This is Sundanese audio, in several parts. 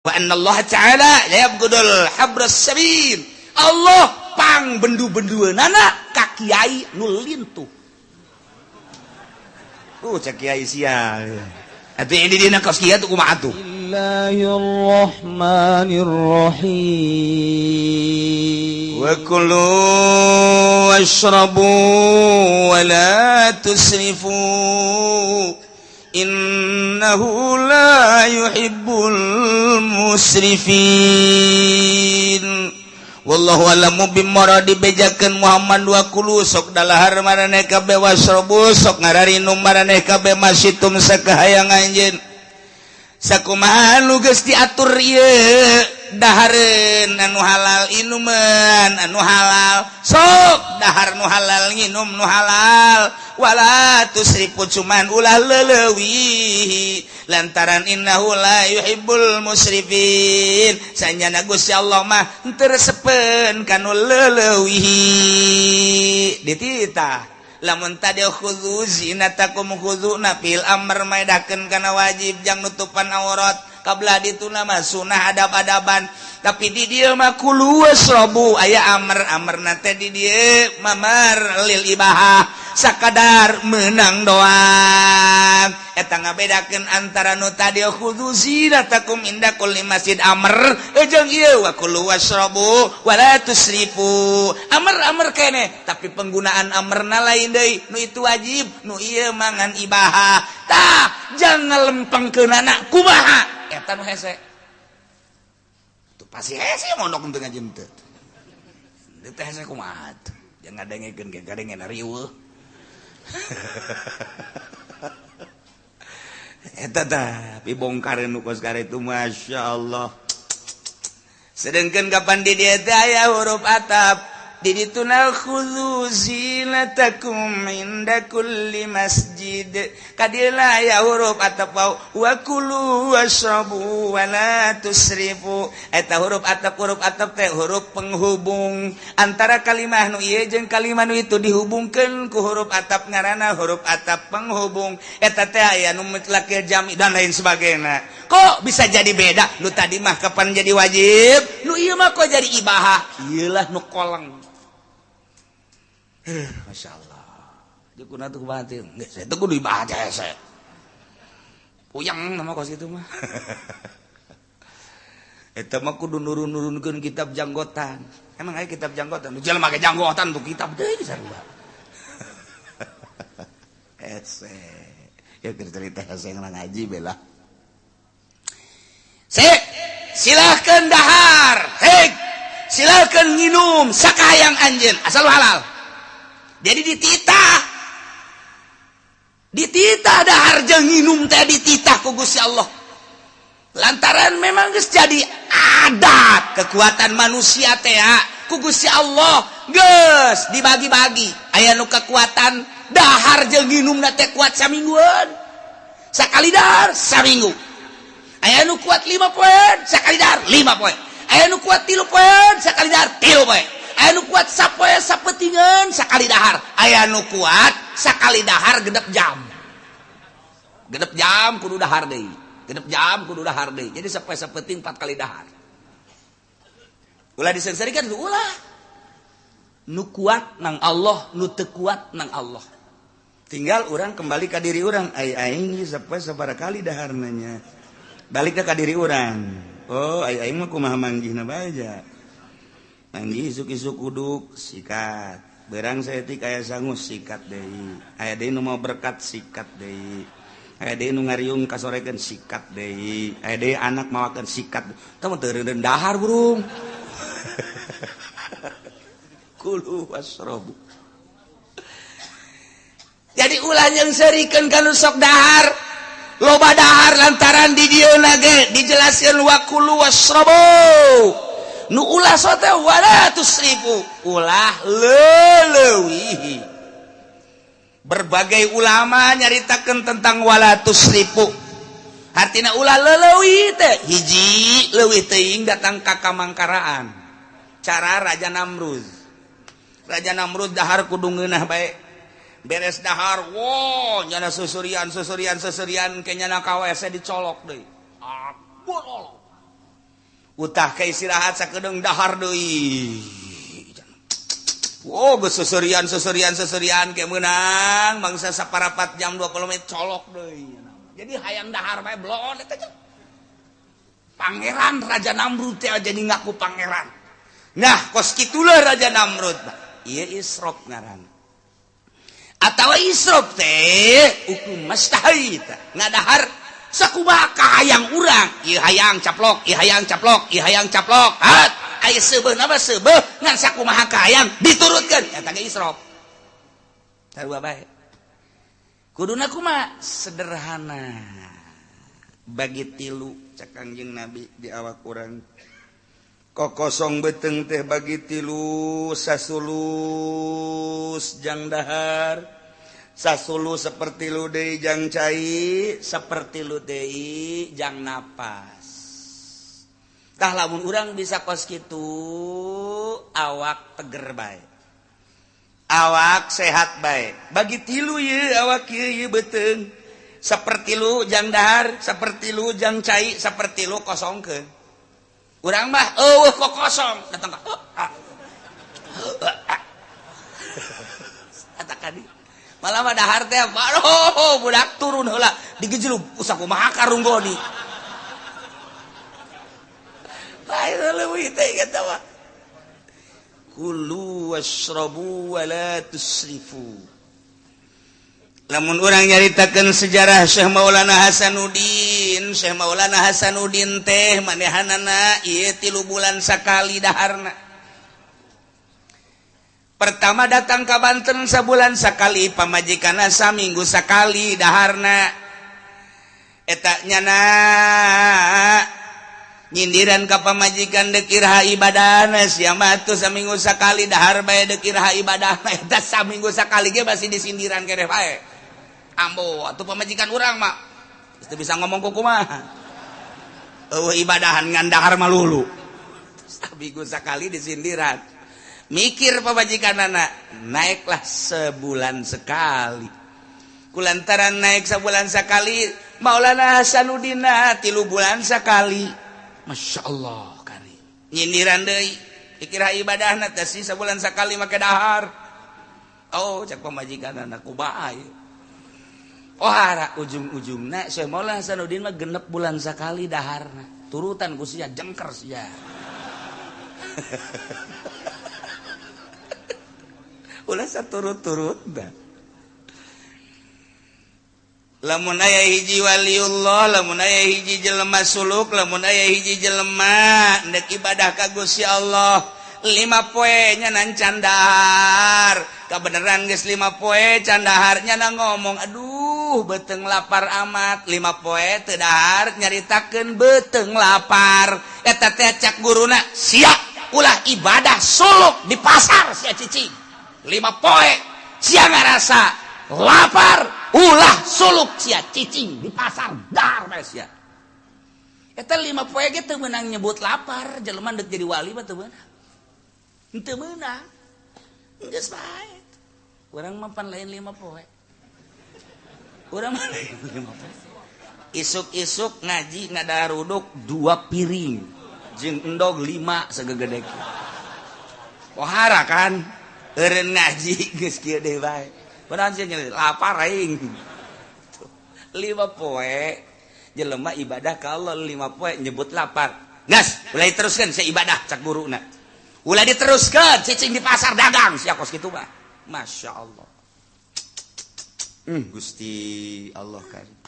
wa annallaha ta'ala la yabghudul habras sabil. Allah pang bendu-bendueunana ka kiai nu lintuh. Cak kiai sia. Atuh ini dina kos kiai tuh kumaha atuh? Bismillahirrahmanirrahim. Wa kulu washrabu wa la tusrifu. Innahu la yuhibbul musrifin. Wallahu a'lamu bimaradi bejakeun Muhammad wa kulu sok dalahar maraneh kabeh wasrobu sok ngararinum maraneh kabeh masitum sakahayang anjeun. Sakumaha nu geus diatur ieu dahareun anu halal inuman anu halal sok dahar nu halal nginum nu halal wala tusrifu cuman ulah leulewi lantaran innahu la yuhibbul musrifin sanyana Gusti Allah mah teu resepen kanu leulewi dititah lamun tadi khudzu zinatakum khudzu'na fil amr maedakeun kana wajib jang nutupan aurat kabla dituna mah sunah adab-adaban tapi di dieu mah kulu wasrobu aya amr teh di dieu mamar lil ibahah sakadar menang doang eta ngabedakeun antara nu tadi khudzu zinatakum inda kulli masjid amr jeung ieu wa kulu wasrobu wala tusrifu amr keneh tapi penggunaan amrna lain deui nu itu wajib nu ieu mangan ibahah tah jangan lempengkeunana kumaha eta nu hese tuh pasti hese mondok teu ngajem teu teu hese kumaha jangan ngadengekeun ge gadengen riweuh eta tah pibongkareun nu kos kare itu masyaallah sedengkeun kapan di dieu teh aya huruf atap di dituna khudzu zinatakum inda kulli masjid kadila aya huruf atap wa kulu washrabu wa la tusrifu eta huruf atap teh huruf penghubung antara kalimah nu ieu jeung kalimah nu itu dihubungkeun ku huruf atap ngaranna huruf atap penghubung eta teh aya nu mutlaq jami dan lain sebagainya kok bisa jadi beda nu tadi mah kapan jadi wajib nu ieu mah kok jadi ibahah ieu lah nu koleng. Masya Allah jukuna tuh kumaha geus eta kudu ibahah hese puyang nama kos itu mah eta mah kudu nurun-nurunkeun kitab janggotan emang aya kitab janggotan jelema make janggotan tuh kitab deui sarua hese ya keur cerita hese ngaji bela silahkeun dahar silahkeun nginum sakayang anjeun asal halal. Jadi dititah dahar jeung nginum teh dititah ku Gusti Allah. Lantaran memang geus jadi adat kekuatan manusia teh ku Gusti Allah geus dibagi-bagi. Aya nu kekuatan dahar jeung nginumna teh kuat samingguan. Sakali dahar saminggu. Aya nu kuat 5 poin, sakali dahar 5 poin. Aya nu kuat 3 poin, sakali dahar 3 poin. Aya nu kuat sapoe sapetingan sakali dahar aya nu kuat sakali dahar genep jam kudu dahar deui jadi sapoe sapeting 4 kali dahar ulah disengsarikeun ulah nu kuat nang Allah nu teu kuat nang Allah tinggal urang kembali ka diri urang aing sapoe sabaraha kali daharna nya balik ka diri urang oh aing mah kumaha manggihna bae Anggi isuk-isuk uduk sikat berang saeutik aya sangus sikat deui aya deui nu mau berkat sikat deui aya deui nu ngariung kasorekeun sikat deui aya deui anak mawakeun sikat tah mah teu reureun dahar burung kulu wasrobu jadi ulah nyeungsarikeun kanu sok dahar loba dahar lantaran di dieuna ge dijelaskeun wa kulu wasrobu nu ulah sote wala tusrifu ulah leulewi berbagai ulama nyaritakeun tentang wala tusrifu artina ulah leulewi teh hiji leuwih teuing datang ka kamangkaraan cara Raja Namrud dahar kudu ngeunah bae beres dahar nyana susurian ke nyana KWC dicolok deui utah ke istirahat sakedeung dahar deui. Oh, seserian kayak menang bangsa saparapat jam 20 menit colok deui. Jadi hayang dahar bae blon eta aja. Pangeran Raja Namrud teh jadi ngaku pangeran. Nah, kos kitulah Raja Namrud. Ieu Isrop ngaran. Atawa Isrop teh hukum mustahil ngadahar sakumaha kahayang urang. Ieu hayang caplok, ieu hayang caplok, ieu hayang caplok. Hat. Aya seubeuh nama seubeuh ngan sakumaha kahayang diturutkeun eta ge Isrop. Sarua bae. Kuduna kumaha sederhana. Bagi tilu cak Kangjeng Nabi di awak urang. Kokosong beteng teh bagi tilu sasulus jang dahar. Sasulus seperti lu deui jang cai, seperti lu deui jang napas. Tah lamun urang bisa kos kitu awak teger bae. Awak sehat bae. Bagi tilu ye awak ye beteung. Seperti lu jang dahar, seperti lu jang cai, seperti lu kosongkeun. Urang mah eueuh kok kosong datang ka. Katakan malah mah dahar teh aduh budak turun heula digejlug usah kumaha karunggoni. Kulu washrabu wa la tusrifu. Lamun urang nyaritakeun sejarah Syekh Maulana Hasanuddin, Syekh Maulana Hasanuddin teh manehanana ieu 3 bulan sakali daharna. Pertama datang ka Banten sabulan sakali, pamajikanna saminggu sakali daharna. Eta nyana nyindiran ka pamajikan deuk iraha ibadahna sia mah atuh saminggu sakali dahar bae deuk iraha ibadahna eta saminggu sakali ge basi disindiran keneh bae. Ambo atuh pamajikan urang mah teu bisa ngomong kumaha. Eueuh ibadahan ngan dahar mah lulu. Saminggu sakali disindiran. Mikir pamajikanana naiklah sebulan sekali. Kulantaran naik sebulan sekali Maulana Hasanuddin 3 bulan sekali. Masya Allah kari nyindiran deui dikira ibadahna teh si sabulan sakali make dahar. Oh cak pamajikanana kumaha ieu. Oh hara ujung-ujungna Syekh Maulana Hasanuddin mah 6 bulan sakali daharna. Turutan ku sia jengker sia. Ulah saturut-turut dah. Lamun aya hiji waliullah, lamun aya hiji jelema suluk, lamun aya hiji jelema ndek ibadah ka Gusti Allah 5 poe nyanan candahar. Kabeneran geus 5 poe candahar nyana ngomong aduh beteung lapar amat. 5 poe teu dahar nyaritakeun beteung lapar. Eta teh cak guruna sia ulah ibadah suluk di pasar sia cicing. 5 poe sia ngarasa lapar ulah suluk sia cicing di pasar dar bae sia. Eta 5 poe ge teu meunang nyebut lapar, jelema deuk jadi wali mah teu meunang. Teu meunang. Geus bae. Urang mah pan lain 5 poe. Urang mah lain 5 poe. Isuk-isuk ngaji ngadahar uduk 2 piring. Jeung endog 5 sagegede kieu. Pohara kan eureun ngaji geus kieu deui bae. Padahal sih lapar aing. 5 poe jelema ibadah ka Allah 5 poe nyebut lapar. Ngas, ulah diteruskeun sia ibadah cak guruna. Ulah diteruskeun cicing di pasar dagang sia kos kitu mah. Masya Allah. Gusti Allah karim.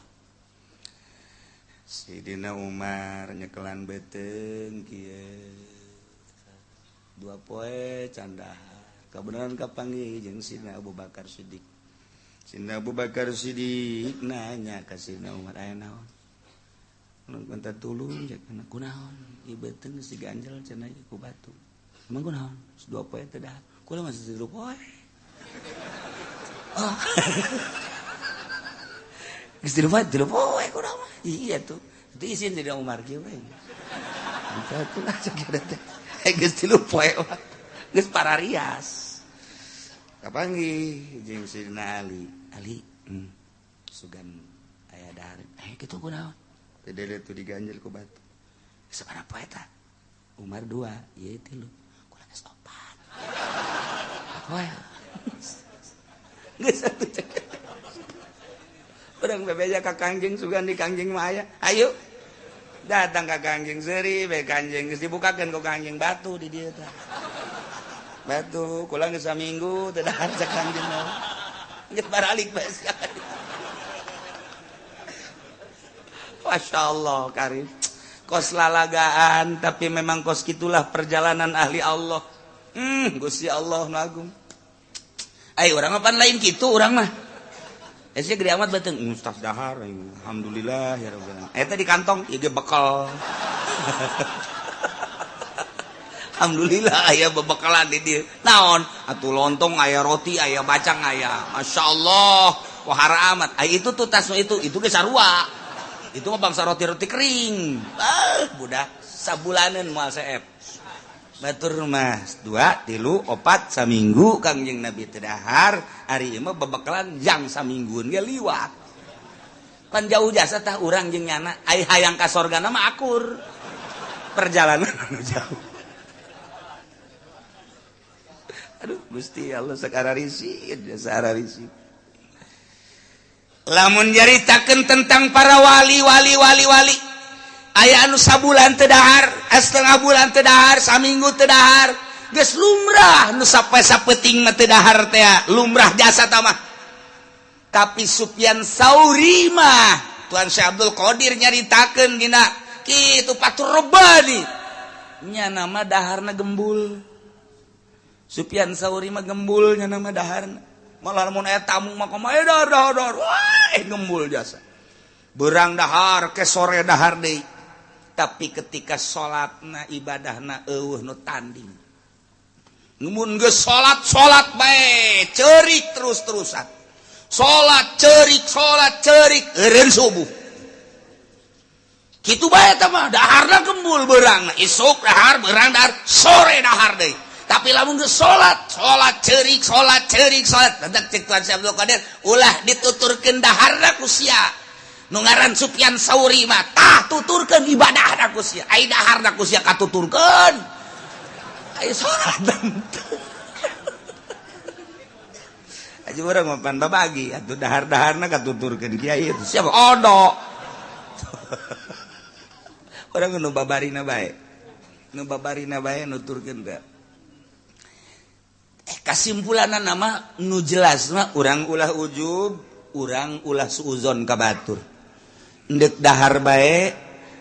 Sayyidina Umar nyekelan beteung kieu. 2 poe candahar. Kabeneran kapanggih jeung Sidina Abu Bakar Siddiq. Sidina Abu Bakar Siddiq nanya ka Sidina Umar aya naon? Mun minta tulung cek kana kunaon? Ieu beteung geus diganjel cenah ku batu. Emang kunaon? 2 poe teh dah. Kula masih 3 poe. Oh. Geus 3 poe kunaon? Iya tuh. Itu isin Sidina Umar kieu we. Entah tuh cek teh. Geus 3 poe. Geus pararias. Kapanggih jeung Sidina Ali. Ali, sugan aya dahar. Kitu kunaon? Teh tu diganjel ku batu. Sabaraha poe eta? Umar 2 ieu 3 kula geus 4 wah geus satu urang bebeja ka Kangjeng sugan di Kangjeng mah aya ayo datang ka Kangjeng Seri bae Kangjeng geus dibukakeun ku Kangjeng batu di dieu teh batu kula geus saminggu teu dahar cek Kangjeng mah geus baralik bae Masya Allah karim kos lalagaan tapi memang kos gitulah perjalanan ahli Allah Gusti Allah nu agung ayo urang mah pan lain kitu urang mah sia gede amat bateung Ustaz dahar alhamdulillah ya rabbal alamin eta di kantong ieu ge bekal alhamdulillah aya bebekalan di dieu naon atuh lontong aya roti aya bacang aya masyaallah wahara amat ay itu tuh tas itu ge sarua itu mah bangsa roti-roti kering budak sabulaneun moal seep batur mah 2 3 4 saminggu Kangjeng Nabi teu dahar ari ieu mah bebekalan jang saminggueun ge liwat pan jauh jasa tah urang jeung nyana ai hayang ka sorgana mah akur perjalanan anu jauh aduh Gusti Allah sakararisi jasararisi lamun nyaritakeun tentang para wali aya anu sabulan teu dahar setengah bulan teu dahar saminggu teu dahar geus lumrah nu sapoe sapeting mah teu dahar teh lumrah jasa tah mah tapi Sufyan Tsauri mah Tuan Syekh Abdul Qadir nyaritakeun dina kitu Fathur Rabbani nya nama daharna gembul Sufyan Tsauri mah gembul nya nama daharna malah mun aya tamu mah kumaha dahar wah gembul jasa beurang dahar ke sore dahar deui tapi ketika salatna ibadahna eueuh nu tanding mun geus salat bae ceurik terus-terusan salat ceurik eureun subuh kitu bae eta mah daharna gembul beurang isuk dahar beurang dahar sore dahar deui tapi lamun geus salat ceurik dadak cek Tuan Syekh Abdul Qadir ulah dituturkeun daharna ku sia nu ngaran Sufyan Tsauri mah tah tuturkeun ibadahna ku sia ai daharna ku sia katuturkeun ai salat aja urang mah pan babagi atuh dahar-daharna katuturkeun kiai itu siapa odo urang nu babarina bae nuturkeun teh kasimpulanna nama nu jelas mah urang ulah ujub urang ulah suuzon ka batur endek dahar bae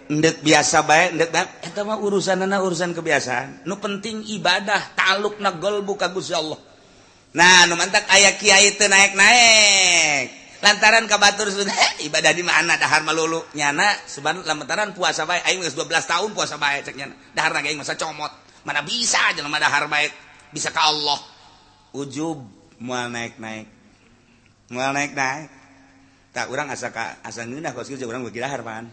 endek biasa bae endek eta mah urusanna urusan kebiasaan nu penting ibadah ta'alluqna qalbu ka Gusti Allah nah nu mantak aya kiai teu naek-naek lantaran ka batur ibadah di mana dahar malulu nyana sebenarnya lantaran puasa bae aing geus 12 tahun puasa bae cek nyana daharna ge aing masa comot mana bisa jelema dahar bae bisa ka Allah ujub moal naik-naik tak urang asa ngeunah kos kieu urang beuki dahar pan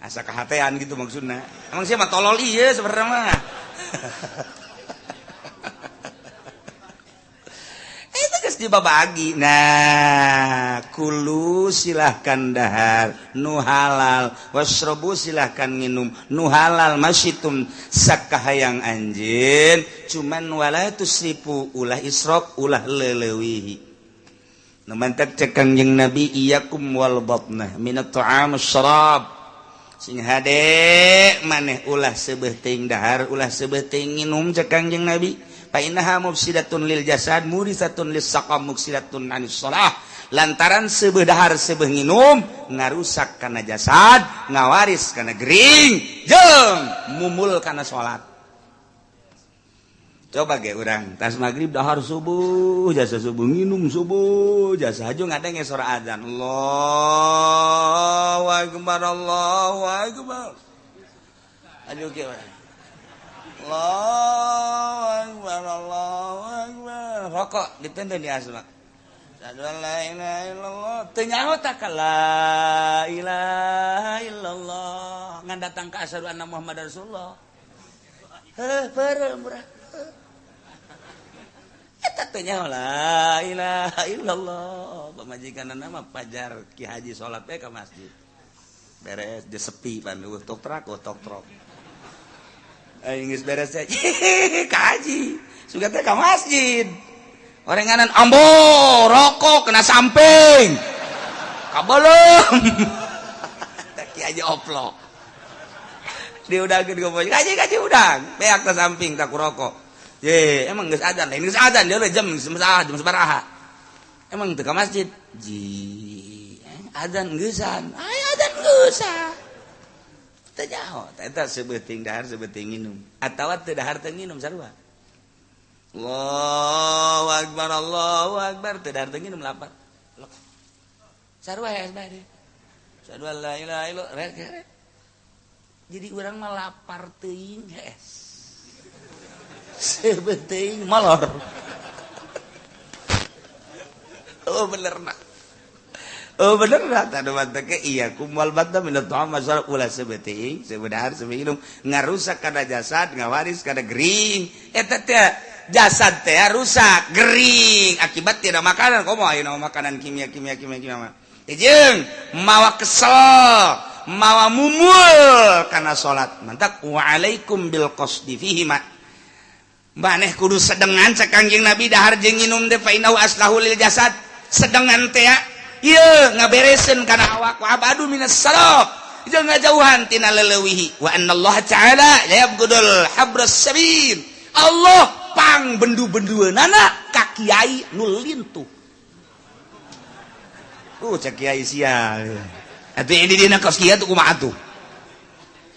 asa kahatean gitu maksudna emang sia mah tolol ieu sebenarnya mah itu geus dibabagi nah kulu silahkan dahar nu halal wasrobu silahkan minum nu halal masyitum sakahayang anjeun cuman wala tusrifu ulah israf ulah leulewihi nu mantak cek Kangjeng Nabi iyakum wal batnah minat ta'am syarab sing hade maneh ulah seubeuh teuing dahar ulah seubeuh teuing nginum cek Kangjeng Nabi fa innaha mufsidatun lil jasad murisatun lis saqam mufsidatun anis shalah lantaran seubeuh dahar seubeuh nginum ngarusak kana jasad ngawaris kana gering jeung mumul kana salat coba ge urang tas magrib dahar subuh jasa subuh nginum subuh jasa haju ngadenge suara azan Allahu akbar aduh ge Allahu akbar rokok ditenden di asma asyhadu la ilaha illallah teu nyaho tak la ilaha illallah ngan datang ka asyhadu anna muhammadar rasulullah perem eta teh nya la ilaha illallah pamajikanna nama pajar Ki Haji salat bae ka masjid beres di sepi pan tok trok Geus beres teh kaji suga teh ka masjid orenganan ambo rokok kena samping kabelum tak kieu oplok diudangkeun gopoy kaji udang beak ta samping tak rokok ye emang geus adzan dia jam sabaraha emang teu ka masjid ji adzan geusan aya adzan geusan teu nyaho eta sebeuting dahar sebeuting nginum atawa teu dahar teu nginum sarua Allahu akbar teu dahar teu nginum lapar sarua ya bade sarua la ilaha illallah jadi urang mah lapar teuing geus sebeuting molor oh bener tadi manteke iya kumal bata minat tuh masalah ulah sebeuting sebenarnya sebelum ngarusak kada jasad ngawaris kada gering eta teh jasad teh rusak gering akibat tidak makanan komo ayeuna makanan kimia mah jeung mawa kesel mawa mumul kana salat mantap waalaikum bil qasdi fihi ma maneh kudu sedengan sakangjing Nabi dahar jeung nginum teh fa innahu aslahu lil jasad sedengan teh ieu ngabereseun kana awak wa abadu minas saraf jeung ngajauhan tina leuwih wa annallaha ta'ala la yabghudul habras sabil Allah pang bendu-bendueunana ka kiai nu lintuh cak kiai sia atuh ini dina kos kieu tuh kumaha atuh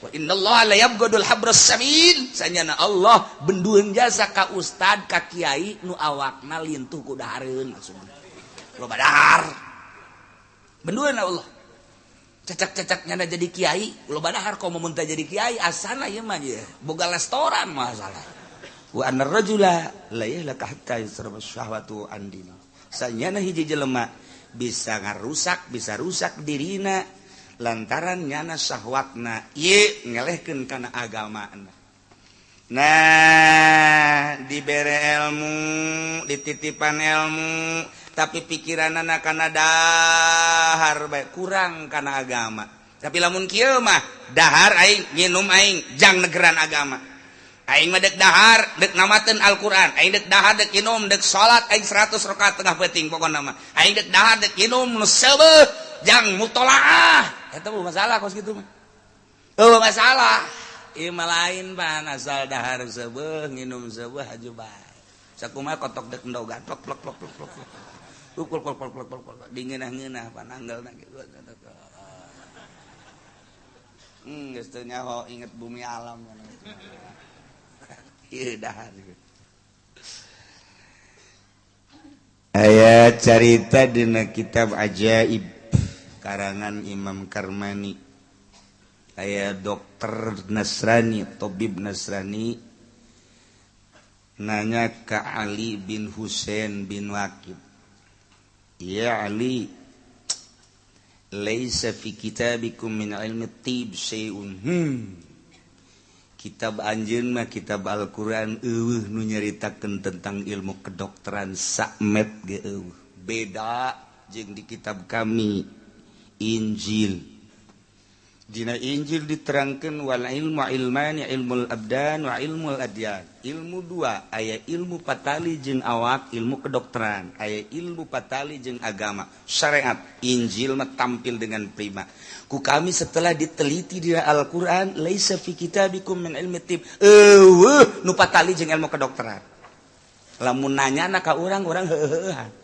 wa innallaha la yabghudul habras sabil sanyana Allah bendueun jasa ka ustad ka kiai nu awakna lintuh ku dahareun maksudna loba dahar bendueun Allah cacak-cacaknya jadi kiai loba dahar komo mun teh jadi kiai asana ieu mah ye boga restoran masalah wa annar rajula la yahlaka hatta yusraba syahwatu andina sanyana hiji jelema bisa ngarusak bisa rusak dirina lantaran nyana syahwatna ieu ngelehkeun kana agamana nah dibere ilmu dititipan ilmu tapi pikiranana kana dahar bae kurang kana agama tapi lamun kieu mah dahar aing nginum aing jang negeran agama aing mah dek dahar dek namateun Al-Qur'an aing dek dahar dek nginum dek salat aing 100 rakaat tengah peuting pokona mah aing dek dahar dek nginum nu seubeuh jang mutolaah eta mah masalah kos kitu mah masalah ieu mah lain pan asal dahar seubeuh nginum seubeuh haju bae sakumaha kotok dek endogan plok ukul dingeunah-ngeunah pananggalna kitu geus teu nyaho inget bumi alam ieu dahar aya carita dina kitab ajaib karangan Imam Karmani aya dokter Nasrani tabib Nasrani nanya ke Ali bin Husain bin Waqid ya Ali laisa fi kitabikum min ilmi tib syai'un kitab anjeun mah kitab Al-Qur'an eueuh nu nyaritakeun tentang ilmu kedokteran sakmet ge eueuh beda jeung di kitab kami Injil dina Injil diterangkeun wal ilmu ilmani ilmul abdan wa ilmul adyan ilmu dua aya ilmu patali jeung awak ilmu kedokteran aya ilmu patali jeung agama syariat Injil mah tampil dengan prima ku kami setelah diteliti di Al-Qur'an laisa fi kitabikum min ilmi tib nu patali jeung ilmu kedokteran lamun nanyana ka urang heuheuhan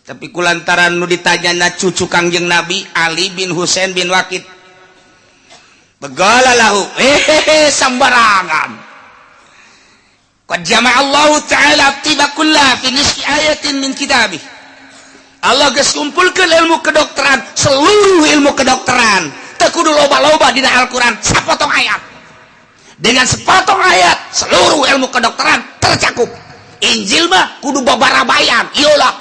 tapi kulantaran nu ditanyana cucu Kangjeng Nabi Ali bin Husain bin Waqid begala lahu sambarangan qad jama'a Allah ta'ala tibakullah fi nisfi ayatin min kitabih Allah geus kumpulkeun ilmu kedokteran seluruh ilmu kedokteran teu kudu loba-loba dina Al-Qur'an sapotong ayat dengan sepotong ayat seluruh ilmu kedokteran tercakup Injil mah kudu babarabayan ieulah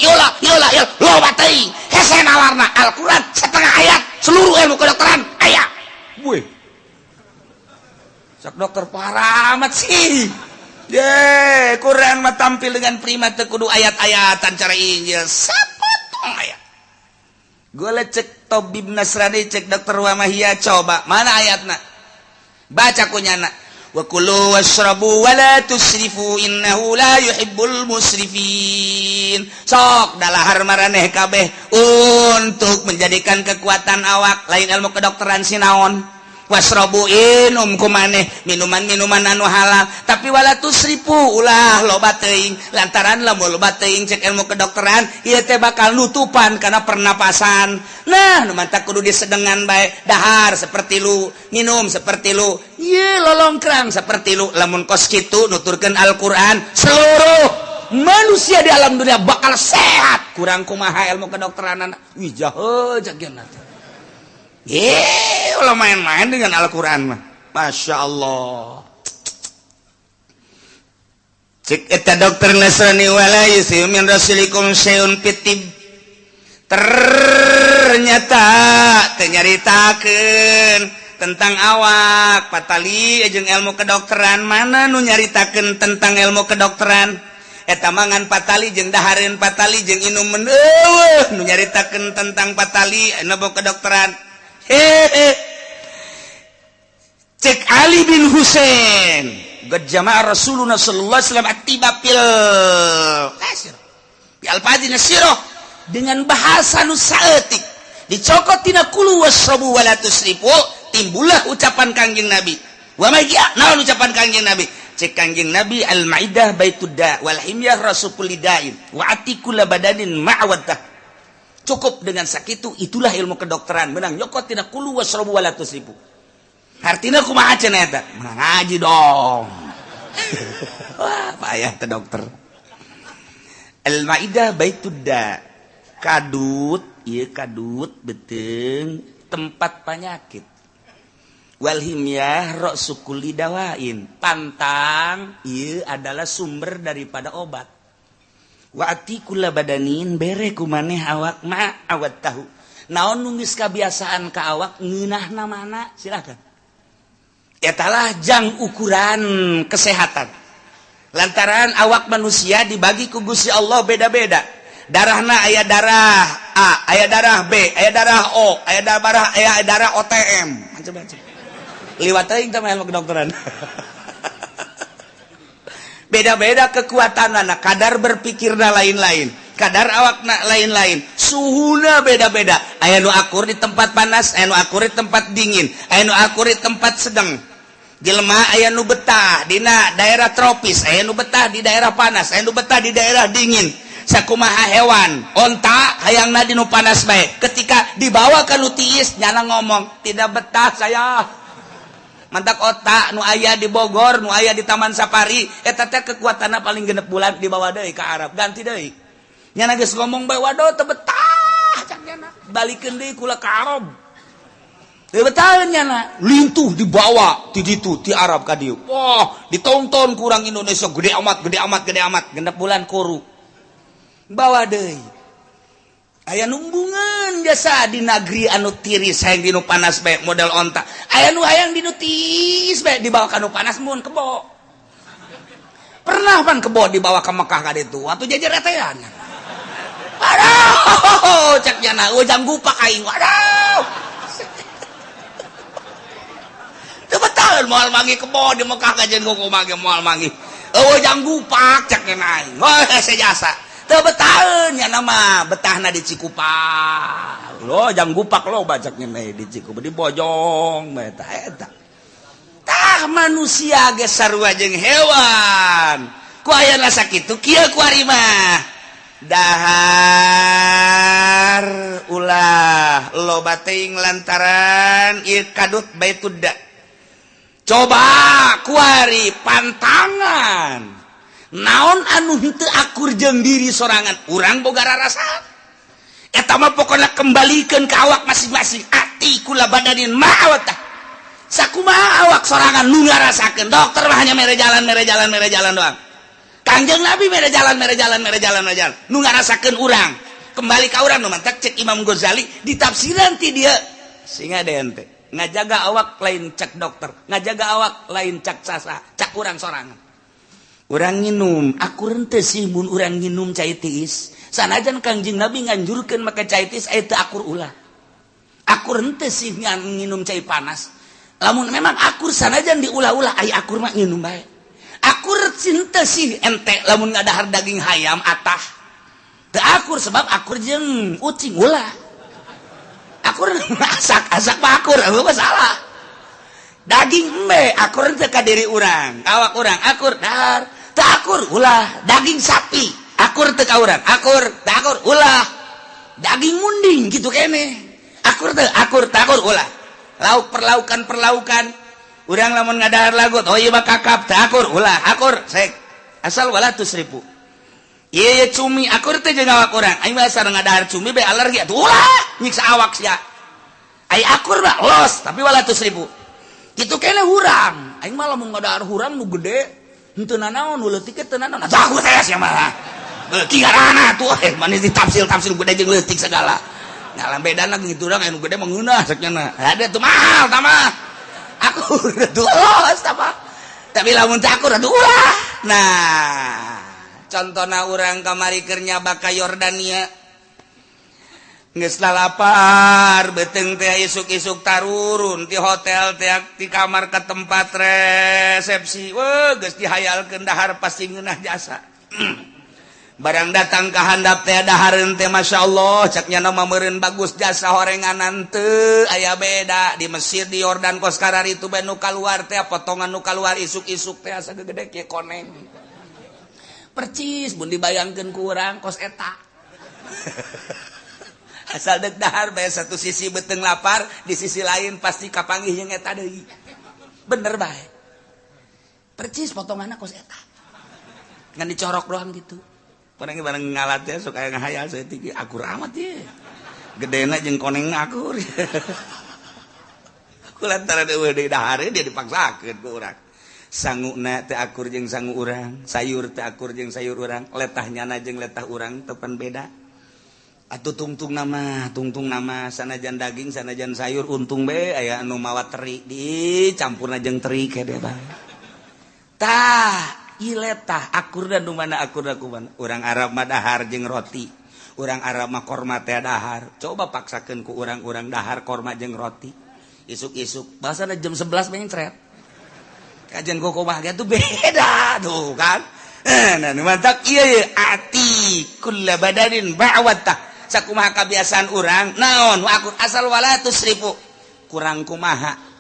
loba teuing hese nawarna Al-Qur'an setengah ayat seluruh ilmu kedokteran aya weh sok dokter parah amat sih Quran mah tampil dengan prima teu kudu ayat-ayatan cara Injil sapotong ayat gua cek tabib Nasrani cek dokter Wamahia coba mana ayatna baca kunyana wa kulu washrabu wa la tusrifu innahu la yuhibbul musrifin. Sok dalahar maraneh kabeh untuk menjadikan kekuatan awak lain ilmu kedokteran sinaon. Wasrobu inum kumaneh minuman-minuman anu halal tapi wala tusrifu ulah loba teuing lantaran lamun loba teuing cek ilmu kedokteran ieu teh bakal nutupan kana pernapasan. Nah nu mantap kudu disedengan bae dahar seperti lu minum seperti lu ieu lolongkrang seperti lu lamun kos kitu nuturkeun Al-Qur'an seluruh manusia di alam dunia bakal sehat kurang kumaha ilmu kedokteran wih jahe jageuna teh. Ulah main-main dengan Al-Quran mah. Masya Allah. Cik eta dokter Nasrani wala yusiu min rasulikum syai'un pitib. Ternyata nyaritakeun tentang awak patali jeung ilmu kedokteran mana nu nyaritakeun tentang ilmu kedokteran. Eta mangan patali jeung dahareun patali jeung inumeun nu nyaritakeun tentang patali ilmu kedokteran. Cek Ali bin Husain qad jama'a Rasulullah sallallahu alaihi wasallam atiba fil fadil sirah dengan bahasa nu saeutik dicokot tina kulu wasrabu wala tusrifu timbullah ucapan Kangjeng Nabi wa magia naon ucapan Kangjeng Nabi cek Kangjeng Nabi al-maidah baitud da wal himyah rasul lidain wa atikul badanin ma'awadah. Cukup dengan sakitu itulah ilmu kedokteran menang nyokot tina kulu wasrabu wala tusrifu. Artina kumaha cenah eta? Ngaji dong. Wah, payah teh dokter. Al-Maidah baitud da. Kadut, ieu kadut beuteung tempat penyakit. Wal himyah ra'su kulli dawain. Pantang ieu adalah sumber daripada obat. Wa atikullah badanin bere kumaneh awak ma awat tahu naon nu geus kabiasaan ka awak ngeunahna mana silakan etalah jang ukuran kesehatan lantaran awak manusia dibagi ku Gusti Allah beda-beda darahna aya darah A aya darah B aya darah O aya darah OTM macam-macam liwat teuing teh ilmu kedokteran. Beda-beda kekuatanna, kadar berpikirna lain-lain, kadar awakna lain-lain, suhuna beda-beda. Aya nu akur di tempat panas, aya nu akur di tempat dingin, aya nu akur di tempat sedang. Jelema aya nu betah dina daerah tropis, aya nu betah di daerah panas, aya nu betah di daerah dingin. Sakumaha hewan, onta hayangna di nu panas bae. Ketika dibawa ka nu tiis, nyana ngomong, "Tidak betah saya." Mantak otak nu aya di Bogor, nu aya di Taman Safari, eta teh kekuatanna paling genep bulan dibawa deui ka Arab, ganti deui. Nyana geus ngomong bae waduh teu betah cak nyana. Balikeun deui kula ka Arab. Teu betah nyana, lintuh dibawa ti ditu ti Arab ka dieu. Wah, ditonton ku urang Indonesia gede amat, genep bulan koru. Bawa deui. Aya numbungan jasa di negeri anu tiris hayang dinu panas bae model onta. Aya nu hayang dinu tiis bae dibawa ka nu panas mun kebo. Pernah pan kebo dibawa ka Mekah ka ditu atuh jajar etean. Aduh, cak nyana ujang gupak aing. Aduh. Teu betah moal mangi kebo di Mekah ka jeung kumaha ge moal mangi. Ujang gupak cak nyana aing. Oh, sejasa. Teu betaheun nya nama betahna di Cikupa. Lo jang gupak lo bacaknya di Cikupa di Bojong eta. Tah manusia ge sarua jeung hewan. Ku aya sakitu kieu ku ari mah. Dahar ulah loba teuing lantaran ieu kadut baitud da. Coba ku ari pantangan. Naon anu henteu akur jeung diri sorangan urang boga rarasaan eta mah pokona kembalikeun ka awak masing-masing ati kula badanin ma'awatah sakumaha awak sorangan nu ngarasakeun dokter mah hanya mere jalan doang Kangjeng Nabi mere jalan nu ngarasakeun urang kembali ka urang nu mantak cek Imam Ghazali di tafsiran ti dieu singa deun teh ngajaga awak lain cek dokter ngajaga awak lain cek sasa cek urang sorangan. Urang nginum, aku rente sih mun urang nginum cai tiis. Sanajan Kangjeng Nabi nganjurkeun make cai tiis aya teu akur ulah. Aku rente sih nginum cai panas. lamun memang akur sanajan diulah-ulah ai akur mah nginum bae akur cinta sih ente lamun ngadahar daging hayam atah teu akur sebab akur jeung ucing ulah akur asak mah akur apa salah daging embe akur teu ka diri urang awak urang akur dahar teu akur ulah daging sapi akur teu ka urang akur teu akur ulah daging munding gitu kene akur teu akur teu akur ulah lauk perlaukan urang lamun ngadahar lagut oh ieu mah kakap teu akur ulah akur sek asal walatus ribu ieu cumi akur teh jeung awak urang aing mah asal ngadahar cumi be alergi atuh ulah nyiksa awak sia ai akur mah los tapi walatus ribu kitu kene hurang aing mah lamun ngadahar hurang nu gede henteu nanaon nu leutik teh nanaon atuh aku teh sia mah leutik ngaranna tuh manis ditafsir gede jeung leutik segala ngalam bedana gitu urang anu gede mah ngeunah saknya ada tuh mahal tah mah akur atuh los tah tapi lamun teh akur atuh ulah nah contohna urang kamari keur nyaba ka Yordania geus lapar beuteung teh isuk-isuk tarurun ti hotel teh ti kamar ke tempat resepsi weuh geus dihayalkeun dahar pasti ngeunah jasa barang datang ka handap teh dahareun teh masyaallah cak nya mah meureun bagus jasa horenganan teu aya beda di Mesir di Yordan kos karari itu bae nu kaluar teh potongan nu kaluar isuk-isuk teh asa gede kieu koneng percis mun dibayangkeun ku urang kos eta asal deuk dahar bae satu sisi beuteung lapar di sisi lain pasti kapanggih jeung eta deui bener bae percis potonganna kos eta ngan dicorok doang gitu barang ngalat ya sok aya ngahayal saeutik akur amat ye gedena jeung koneng akur kulantaran eueuh deui dahar dia dipaksakeun ku urang sanguna teh akur jeung sangu urang sayur teh akur jeung sayur urang letahnyana jeung letah urang teu pan beda atuh tungtung nama sanajan daging sanajan sayur untung be aya anu mawa teri dicampurna jeung teri kede bae tah ieu letah akur dan nu mana akur kumaha urang Arab mah dahar jeung roti urang Arab mah korma teh dahar coba paksakeun ku urang-urang dahar korma jeung roti isuk-isuk basana jam 11 mencret kajian kokomah gitu beda tuh kan nah mantap iya ati kulla badanin ba'watah sakumaha kebiasaan urang naon wa akur asal walatus ribu kurang kumaha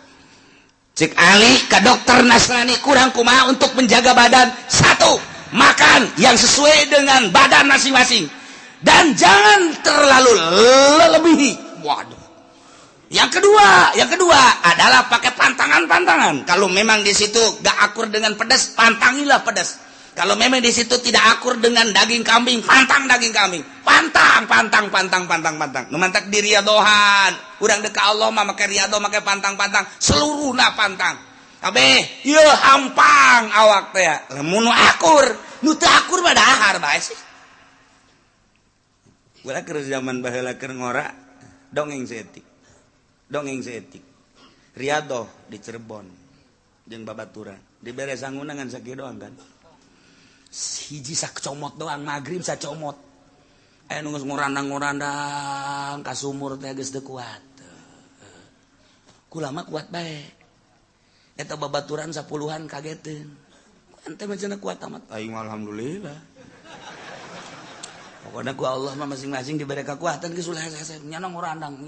cek alih ke dokter Nasrani kurang kumaha untuk menjaga badan satu makan yang sesuai dengan badan masing-masing dan jangan terlalu lebihi waduh yang kedua adalah pakai pantangan kalau memang di situ gak akur dengan pedas pantangilah pedas kalau memang di situ tidak akur dengan daging kambing pantang daging kambing pantang nu mantak di riadohan urang deuk ka Allah mah make riado make pantang seluruhna pantang kabeh ieu hampang awak teh lamun akur nu teu akur mah dahar bae sih ulah keur zaman baheula keur ngora dongeng seetik riado di Cirebon jeung babaturan dibere sanguna ngan sakieu doang kan hiji sakcomot doang magrib sacomot aya nu geus ngurandang ka sumur teh geus teu kuat kula mah kuat bae eta babaturan 10-an kageteun ente mah cenah kuat amat aing alhamdulillah pokona ku Allah mah masing-masing dibere kekuatan geus ulah hese nyana ngurandang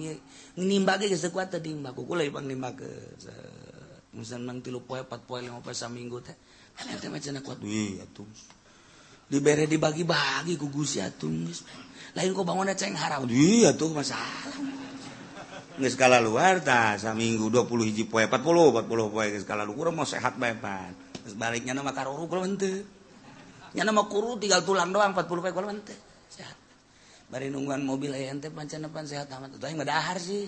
nimba ge geus teu kuat teh nimba ku kula ipang nimba ke musan mang 3 poe 4 poe 5 poe saminggu teh ente mah cenah kuat wih atuh dibere dibagi-bagi ku Gusti atuh lain kok bangunna ceng haram iya tuh masalah geus skala luar tah saminggu 20 hiji poe 40 poe geus skala luar mau sehat bae pan geus baliknya mah karuru kula henteu nyana mah kuru tinggal tulang doang 40 poe kula henteu sehat bari nungguan mobil aya ente pancen pan sehat amat atuh aing mah dahar sih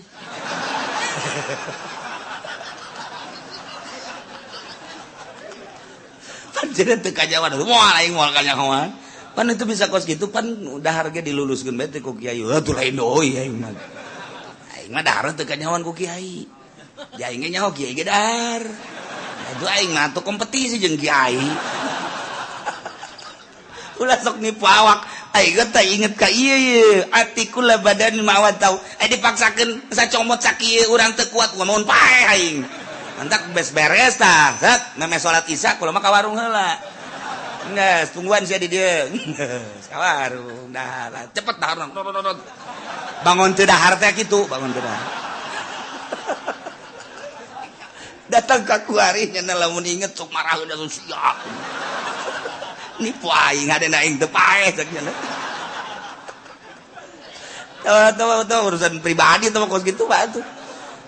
jadi teu kajawan moal aing moal kanyahoan pan itu bisa kos gitu pan dahar ge diluluskeun bae teh ku kiai atuh lain deui aing mah dahar teu kanyahoan ku kiai di aing ge nyaho kiai ge dahar itu aing mah atuh kompetisi jeung kiai ulah sok nipu awak aing teh inget ka ieu atikul badan mawat tau dipaksakeun sacomot sakieu urang teu kuat ngomong pae aing Mantak beres tah meme salat isya kulo mah ka warung heula geus tungguan sia di dieu ka warung dah cepet dahar bangun teu dahar teh kitu bangun teu dahar datang ka kuari nya lamun inget sok maraheun da sia nipu aing ngadena aing teu paeh cek nya tuh urusan pribadi tuh kos gitu Pak tuh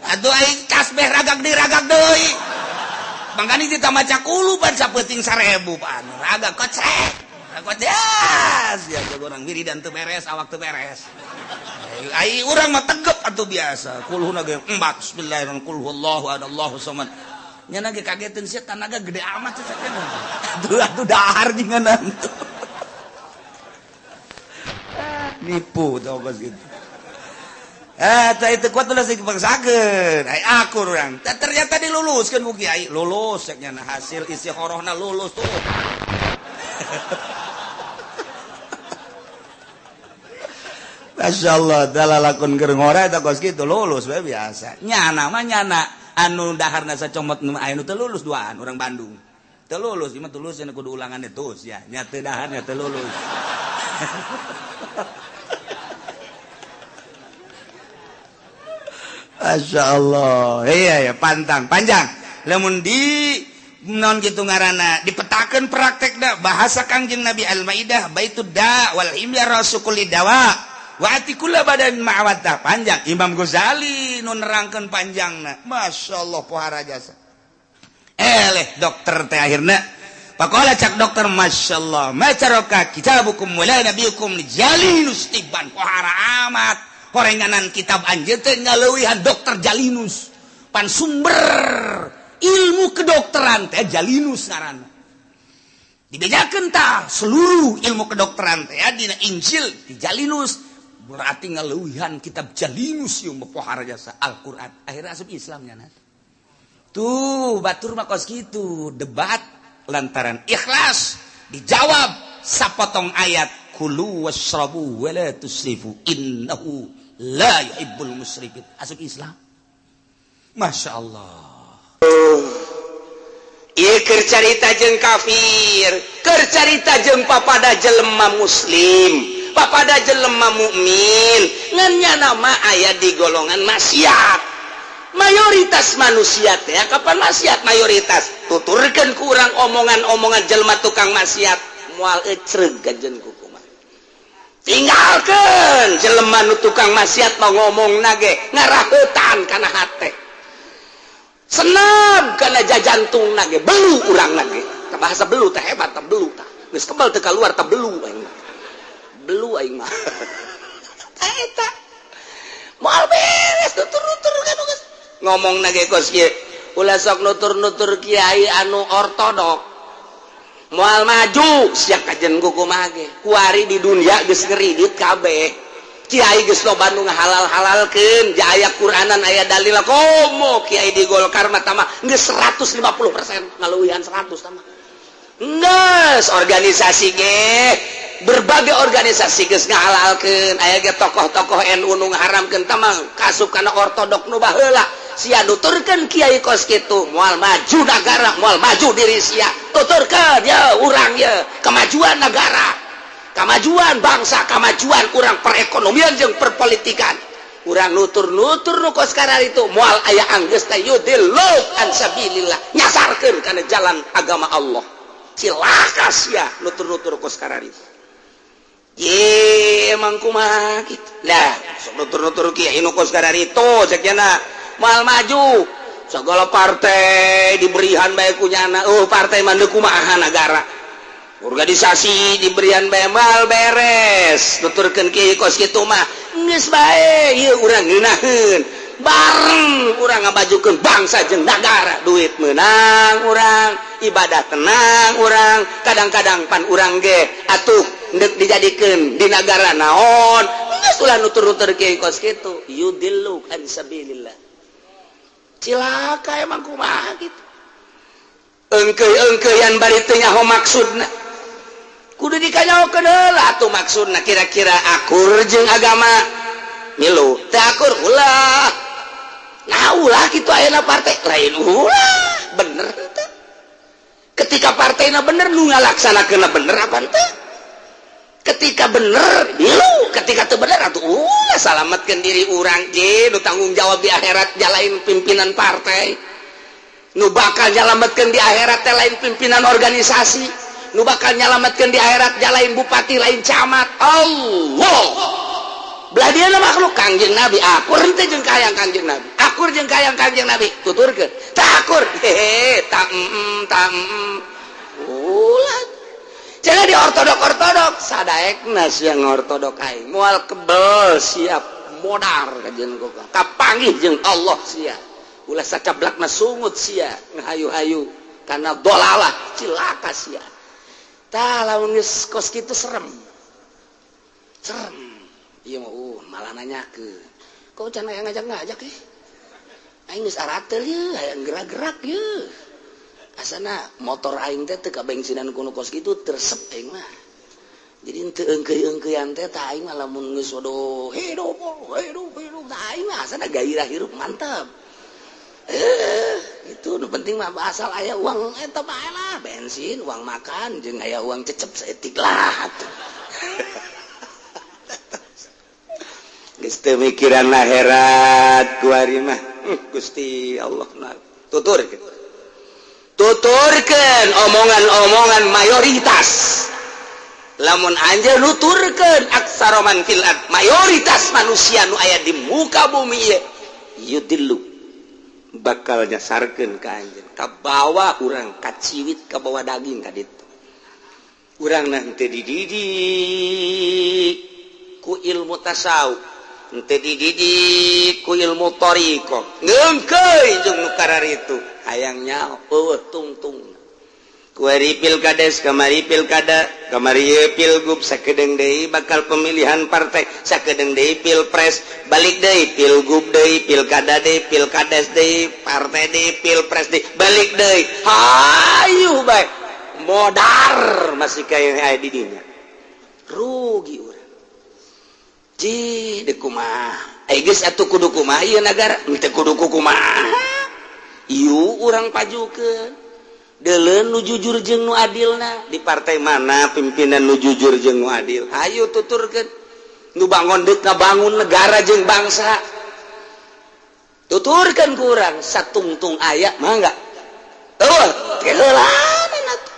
aduh aing tasbih ragak deui mangkani kita maca kulu pan sapeting 1000 pan ragak kocek kodas ya orang wiridan teu beres awak teu beres ai urang mah tegep atuh biasa kuluna ge embat bismillahirrahmanirrahim qul huwallahu ahad Allahu samad nya ge kageteun sia tanaga gede amat cenah aduh dahar jinganan nipu tau kos gitu tak itu kuat udah sih dipaksakeun ai akur urang ternyata diluluskeun ku kiai lulus nya hasil isi horohna lulus tuh masyaallah dalalakun keur ngora eta kos kitu lulus we biasa nyana mah nyana anu daharna sacomot nu aya nu teu lulus duaan urang Bandung teu lulus ieu mah tulus cenah kudu ulangan terus ya nya teu dahar nya teu lulus Masya Allah iya ya pantang panjang lamun di non gitu ngaranna dipetakeun praktekna bahasa Kangjeng Nabi Al-Maidah baitud da wal imya rasukul dawa wa atikulla badan ma'awata panjang Imam Ghazali nu nerangkeun panjangna Masya Allah pohara jasa dokter teh akhirna pakola cak dokter Masya Allah macaroka kitabukum wala nabiyukum jalinus tiban pohara amat horenganan kitab anjeun teh ngaleuwihan dokter Jalinus pan sumber ilmu kedokteran teh Jalinus ngaranna dibejakeun tah seluruh ilmu kedokteran teh dina Injil di Jalinus berarti ngaleuwihan kitab Jalinus ieu pohara jasa Al-Qur'an akhirnya asup Islam nya tuh batur mah kos kitu debat lantaran ikhlas dijawab sapotong ayat kulu wasrabu wala tusrifu innahu la yuhibbul musrifin asup Islam Masya Allah ieu keur carita jeung kafir keur carita jeung papada jelema muslim papada jelema mukmin ngan nya nama aya di golongan maksiat mayoritas manusia teh kapan maksiat mayoritas tuturkeun ku urang omongan-omongan jelema tukang maksiat moal ecreug gajeun ku tinggalkan jelema nu tukang maksiat mau ngomong nage ngaraheutan kana hate senam kana jajantung nage belu urang nage bahasa belu teh hebat teh belu tah geus kebal teu kaluar teh belu aing mah eta moal beres nutur-nutur kana geus ngomong nage kos kieu ulah sok nutur-nutur kiai anu ortodok moal maju siap kajen kuku mage kuari di dunia geus ngeridit kabeh kiai geus loba nu ngahalal-halalkeun aya Qur'anan aya dalil komo kiai di Golkar mah tamah geus 150% ngaleuwihan 100 tamah geus organisasi ge berbagai organisasi geus ngahalalkeun aya ge tokoh-tokoh NU nu ngaharamkeun tamah kasup kana ortodok nu baheula sia nuturkeun kiai kos kitu moal maju negara moal maju diri sia tuturkeun ya urang ya kemajuan negara kemajuan bangsa kemajuan urang perekonomian jeung perpolitikan urang nutur-nutur nu kos karari itu moal aya anggeus teh yudillu an sabilillah nyasarkeun kana jalan agama Allah cilaka sia nutur-nutur kos karari ye emang kumaha kitu lah sok nutur-nutur kiai nu kos karari itu cek cenah mal maju segala partai diberian bae kunyana partai mah kumaha negara organisasi diberian bae mal beres nuturkeun kieu kos kitu mah geus bae ieu urang ngeunaheun bareng urang ngabajukeun bangsa jeung negara duit meunang urang ibadah tenang urang kadang-kadang pan urang ge atuh ndek dijadikeun di negara naon geus ulah nutur-nutur kieu kos kitu yudillu an sabilillah cilaka emang kumaha gitu engkeuy-engkeuyan bari teu nyaho maksudna kudu dikanyaokeun heula atuh maksudna kira-kira akur jeung agama milu teu akur ulah Nah ulah gitu ayeuna partai lain ulah bener teh. Ketika partainya bener nu ngalaksanakeunna bener apa teh? Ketika bener bilu, ketika teu bener atuh ulah salametkeun diri urang ge nu tanggung jawab di akhirat jalain pimpinan partai. Nu bakal nyalametkeun di akhirat teh lain pimpinan organisasi. Nu bakal nyalametkeun di akhirat jalain bupati lain camat. Allah. Belah dia makhluk Kangjeng Nabi akur teh jeung kayang Kangjeng Nabi. Akur jeung kayang Kangjeng Nabi tuturkeun. Tah akur. Hehe, ulah. Jangan di ortodok sadaekna siang ortodok aing moal kebel siap modar ka jeung kapanggih jeung Allah sia. Ulah sacablakna sungut sia ngahayu-hayu kana dolalah cilaka sia. Tah lamun geus kos kitu serem. Iya mah malah nanyakeun. Kok can aya ngajak-ngajak aing geus aratel ye, hayang gerak-gerak ye. Asana motor aing teh teu ka bensinan kuno kos kitu tersep aing mah. Jadi teu eungkeuy-eungkeuyan teh tah aing mah lamun geus waduh hidup tah aing mah asana gairah hirup mantap. Itu nu penting mah asal aya uang eta bae lah, bensin, uang makan jeung aya uang cecep saeutik lah atuh. Geus teu mikiran akhirat kuari mah. Gusti Allah tuturkeun omongan mayoritas. Lamun anjeun nuturkeun aksaroman fil ard, mayoritas manusia nu aya di muka bumi ieu yudillu bakal nyasarkeun ka anjeun ka bawah urang ka ciwit ka bawah daging ka ditu. Urang nah teu dididik ku ilmu tasawuf, teu dididik ku ilmu thariqah, ngeungkeuy jeung nu kararitu hayang nyaho eueuh tungtung. Kuari pilkades kamari pilkada, kamari pilgub sakedeung deui bakal pemilihan partai, sakedeung deui pilpres, balik deui pilgub deui, pilkada deui, pilkades deui, partai deui, pilpres deui, balik deui. Hayu bae. Modar masih kaya aya di dinya. Rugi urang. Ji deuk kumaha? Geus atuh kudu kumaha ieu nagara? Teu kudu kumaha. Ieu urang pajukeun. Deuleun nu jujur jeung nu adilna di partai mana pimpinan nu jujur jeung nu adil. Hayu tuturkeun. Nu bangun deuk ngabangun negara jeung bangsa. Tuturkeun ku urang satungtung aya mangga. Eueuh, teh heulanan atuh.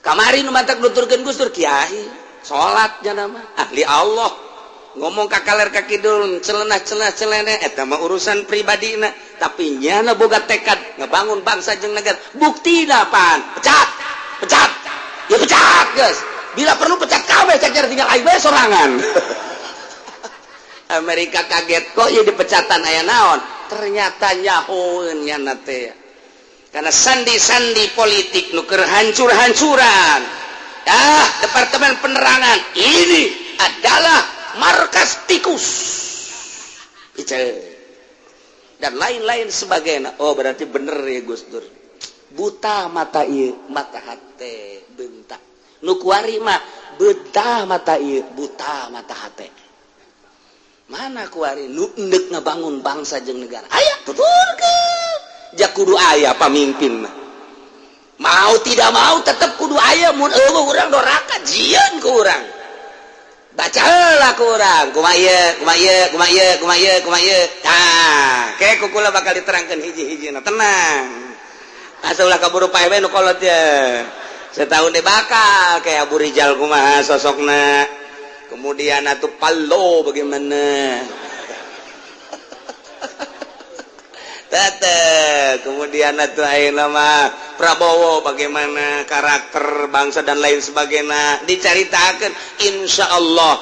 Kamari nu mantak nuturkeun Gustur Kiai, salat jana mah ahli Allah. Ngomong kakaler ka kidul celenah eta mah urusan pribadina, tapi nyana boga tekad ngebangun bangsa jeung negara. Buktina apaan? Pecat ya pecat geus. Bila perlu pecat kabeh cek tinggal aing bae sorangan. Amerika kaget kok ieu dipecatan aya naon, ternyata nyahoeun nyana teh karena sandi-sandi politik nu keur hancur-hancuran. Departemen Penerangan ini adalah markas tikus dan lain-lain sebagainya. Oh berarti bener ya Gus Dur, buta mata ieu mata hate bentak nu kuari mah betah mata ieu buta mata hate. Mana kuari nu endek ngabangun bangsa jeung negara aya tuturkeun jak kudu aya pamimpin mah. Mau tidak mau tetap kudu aya mun eueuh urang doraka jieun ku urang. Bacalah ku urang kumaha. Tah, ke kukula bakal diterangkeun hiji-hijina. Tenang. Asa ulah kaburu pae we nu kolot ya. Setahun deh bakal kayak Abu Rijal kumaha sosokna. Kemudian atuh Pallo bagaimana? Kemudian atuh ayeuna mah Prabowo bagaimana karakter bangsa dan lain sebagainya dicaritakeun insyaallah.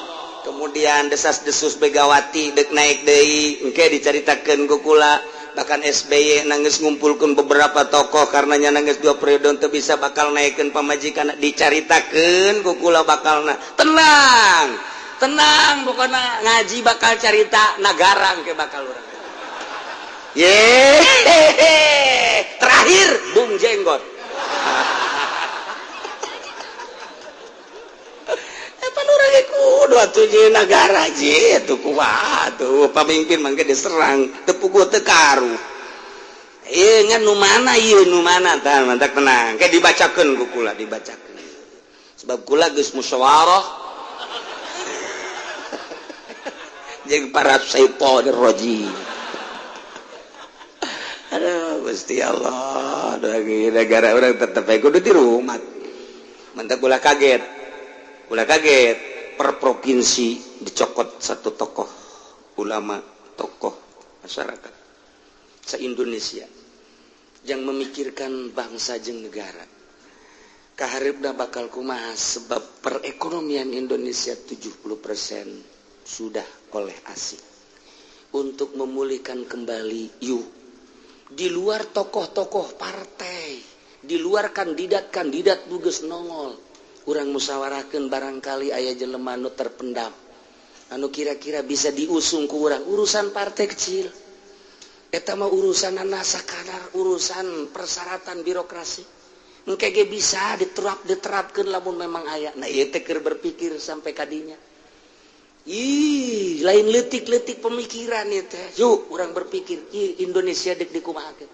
Kemudian desas-desus Begawati dek naik deui engke dicaritakeun ku kula. Bahkan SBY nangis ngumpulkeun beberapa tokoh karenanya nangis 2 periode teu bisa bakal naikkeun pamajikan dicaritakeun ku kula bakalna. Tenang pokoknya ngaji bakal carita nagara engke bakal urang. Terakhir Bung Jenggot. Apa nu urang kudu atuh je negara je tuh kuat tuh pamimpin mangga diserang tepukul tekaru ngan nu mana tah mantak tenang kayak dibacakeun ku kula dibacakeun sebab kula geus musyawarah jeung para syaitonir rajim. Aduh Gusti Allah negara orang tetep kudu di rumah mantak kula kaget per provinsi dicokot satu tokoh ulama tokoh masyarakat se-Indonesia yang memikirkan bangsa jeung negara kaharepna bakal kumaha sebab perekonomian Indonesia 70% sudah oleh asing untuk memulihkan kembali di luar tokoh-tokoh partai di luar kandidat buges nongol urang musyawarahkeun barangkali aya jelema anu terpendam anu kira-kira bisa diusung ku urang urusan partai kecil eta mah urusanna sakadar urusan persyaratan birokrasi engke ge bisa diterapkeun lamun memang aya nah ieu teh keur berpikir sampai kadinya lain leutik-leutik pemikiran ieu teh yuk urang berpikir Indonesia deuk dikumahakeun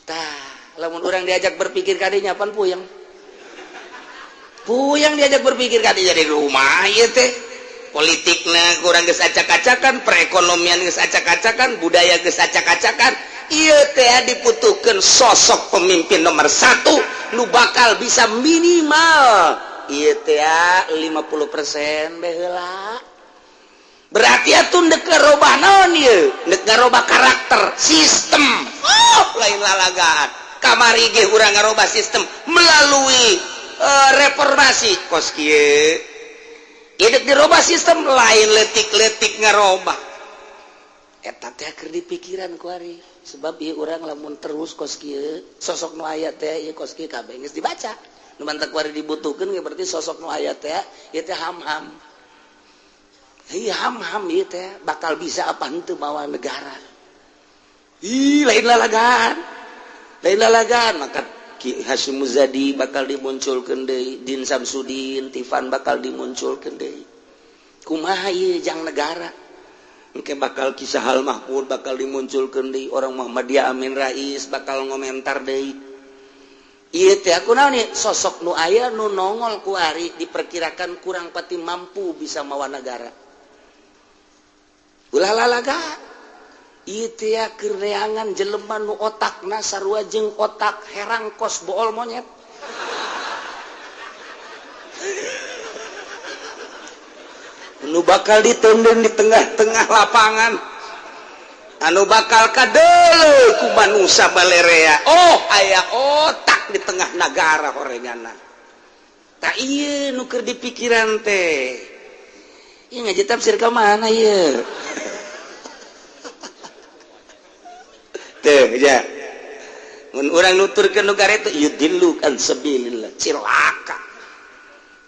tah lamun urang diajak berpikir kadinya pan puyang diajak berpikir kadinya di rumah ieu teh politikna kurang geus acak-acakan perekonomian geus acak-acakan budaya geus acak-acakan ieu teh diputuhkeun sosok pemimpin nomor 1 nu bakal bisa minimal ieu teh 50% baheula berarti atuh deuk ngarobah naon ieu deuk ngarobah karakter sistem lain lalagaan kamari ge urang ngarobah sistem melalui reformasi kos kieu hidup dirobah sistem lain letik-letik ngarobah eta teh keur dipikiran ku ari sebab ieu urang lamun terus kos kieu sosok nu aya teh ieu kos kieu kabeh geus dibaca nu mantak ku ari dibutuhkeun ge berarti sosok nu aya teh ieu teh ham-ham ieu teh bakal bisa apa henteu mawa negara lain lalagan maka Ki Hasyim Muzadi bakal dimunculkeun deui Din Samsudin Tifan bakal dimunculkeun deui kumaha ieu jang negara engke bakal Ki Sahal Mahmud bakal dimunculkeun deui orang Muhammadiyah Amin Rais bakal ngomentar deui ieu teh kunaon ieu sosok nu aya nu nongol ku ari diperkirakan kurang pati mampu bisa mawa negara ulah lalaga ieu teh keur neangan jelema nu otakna sarua jeung otak herang kos bool monyet nu bakal ditenden di tengah-tengah lapangan anu bakal kadeuleuh ku manusia balerea aya otak di tengah negara horengana tak ieu nu keur dipikiran teh ieu ngaji tafsir ka mana ieu teh ya mun urang nuturkeun nu kareta yudillu kan sabilillah cilaka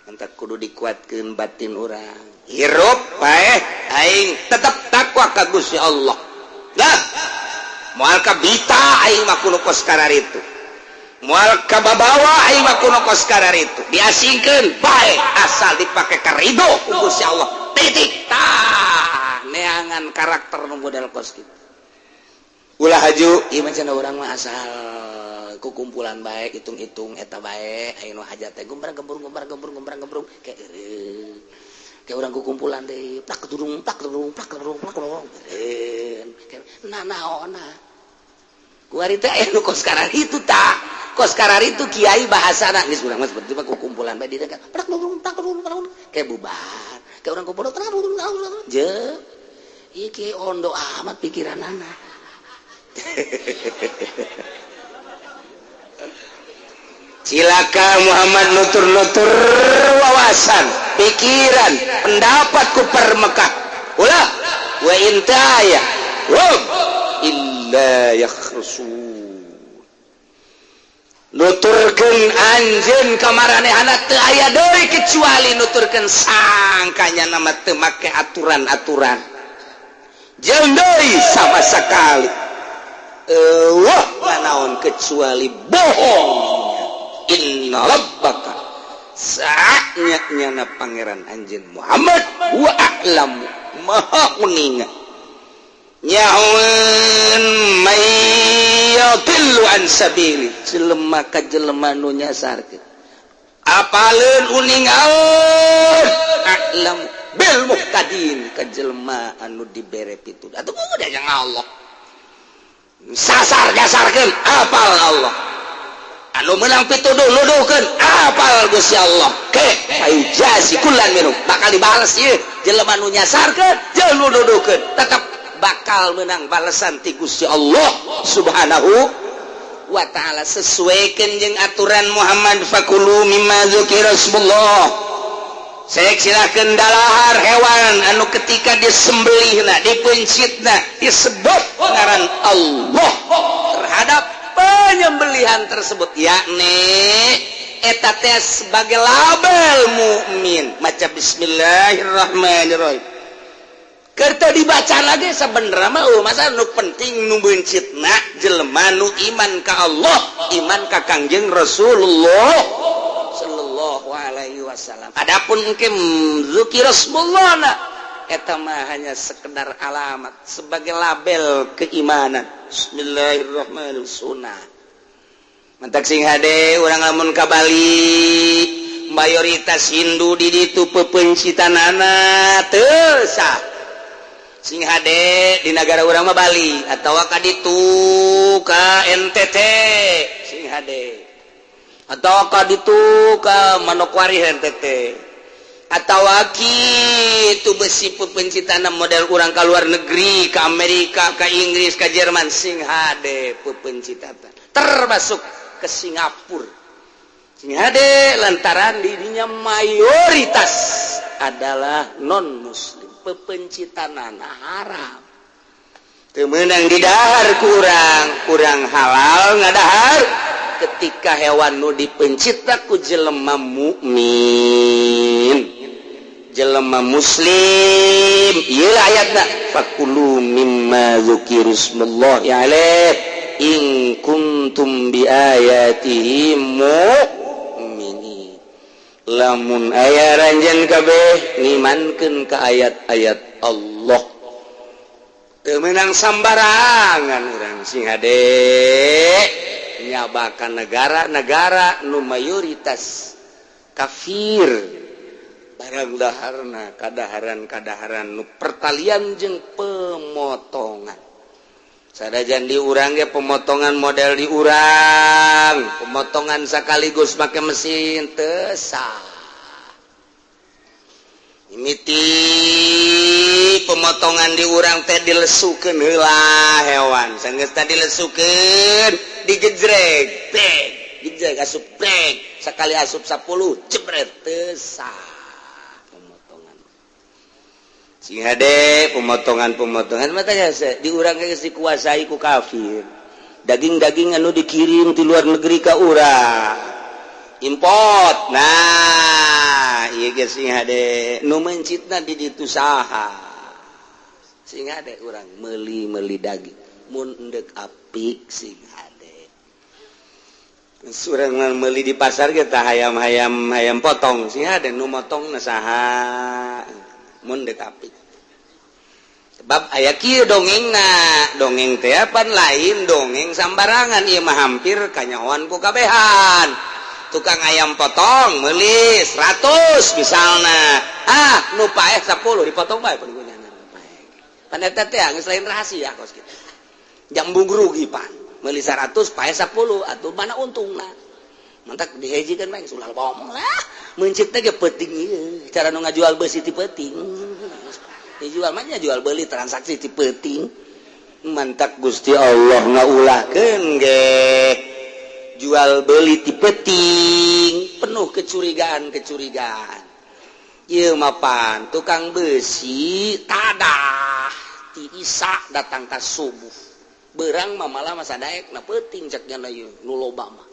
entak kudu dikuatkeun batin urang hirup bae aing tetep takwa ka Gusti Allah dah moal ka bita aing mah kudu kos kararitu moal ka babawa aing mah kudu kos kararitu diasingkeun bae asal dipake ka ridho ku Gusti Allah titik tah neangan karakter nu model kos kitu ulah haju ieu mah cenah urang mah asal kukumpulan bae hitung-hitung eta bae aya nu hajat teh gombrang-gembrung kayak urang kukumpulan deui plak tudung nah naonna ku ari teh aya nu kos karar itu tah kos karar itu kiai bahasana geus urang mah seperti mah kukumpulan bae di dekat plak tudung kayak bubar kayak urang kumpul je ieu kiai ondo amat pikiranana cilaka Muhammad nutur-nutur wawasan pikiran pendapat ku permekah ulah wa intaya illa yakhrusu nuturkeun anjeun ka maranehanna teu aya deui kecuali nuturkeun sangkanya nama teu make aturan-aturan jeung deui sama sakali wah naon kecuali bohong inna rabbaka saatnya nyana pangeran anjeun Muhammad wa a'lamu maha mengingat nyaun mayyadillu an sabili jelema ka jelema nu nyasarkeun apaleun uning a'lam bil muhtadin ka jelema anu dibere pituduh atuh kudu jeung Allah sasar dasarkeun apal Allah anu menang pituduh nuduhkeun apal Gusti Allah ke ayujasi kullan minum bakal dibales ieu jelema nu nyasarkeun jeung nu nuduhkeun tetep bakal menang balasan ti Gusti Allah subhanahu wa ta'ala sesuaikan jeung aturan Muhammad fakulu mimma dzukira Rasulullah saya silakeun dalahar hewan anu ketika disembelihna dipencitna disebut ngaran Allah terhadap penyembelihan tersebut yakni eta teh sebagai label mukmin maca bismillahirrahmanirrahim kerta dibaca lagi sebenarnya mah masa nu penting nu bencitna jelema nu iman ka Allah iman ka Kangjeng Rasulullah sallallahu alaihi wasallam adapun engke zikir Rasulullah eta mah hanya sekedar alamat sebagai label keimanan bismillahirrahmanirrahim sunnah mantak sing hade urang lamun ka Bali mayoritas Hindu di ditu pepencitanana teu sah sing hade di negara urang mah Bali atawa ka ditu ka NTT sing hade atawa ka ditu ka Manokwari NTT atawa kitu besi pepencitana model urang ka luar negeri ka Amerika ka Inggris ka Jerman sing hade pepencitana termasuk ke Singapura sing hade lantaran dirinya mayoritas adalah non muslim pepencitanana haram teu meunang didahar kurang halal ngadahar ketika hewan nu dipencitna ku jelema mukmin jelema muslim ieu ayatna fakulu mimma dzukirusmullah alaih in kuntum bi ayatihi mu'minin lamun aya ranjen kabeh ngimankeun ka ayat-ayat Allah teu meunang sambarangan urang sing hade nyabakan negara-negara nu mayoritas kafir barang daharna kadaharan nu pertalian jeung pemotongan sadajan di urang ge pemotongan model di urang pemotongan sekaligus make mesin teu sah mimiti pemotongan di urang teh dilesukeun heula hewan sanggeus teh dilesukeun digejreg brek digejreg asup brek sakali asup 10 jebret teu sah sing hade pemotongan mata geus di urang geus dikuasai ku kafir daging-daging anu dikirim di luar negeri ka urang import nah ieu geus sing hade nu mencitna di ditu saha sing hade urang meuli daging mun endek apik sing hade surang meuli di pasar ge tah hayam potong sing hade nu motongna saha mun dek apik sebab aya kieu dongengna dongeng teh pan lain dongeng sambarangan ieu mah hampir kanyahoan ku kabehan tukang ayam potong meuli 100 misalna nu paeh 10 dipotong bae panggunana paeh pan eta teh geus lain rahasia kos kitu jambung rugi pan meuli 100 paeh 10 atuh mana untungna mantak dihejikeun bae ulah ngomong lah mencit teh ge penting ieu cara nu ngajual besi ti penting dijual mah nya jual beli transaksi ti penting mantak Gusti Allah ngaulahkeun ge jual beli ti penting penuh kecurigaan ieu mah pan tukang besi tadah ti Isa datang ka subuh beurang mah malah masa daekna penting cek nya ieu nu loba mah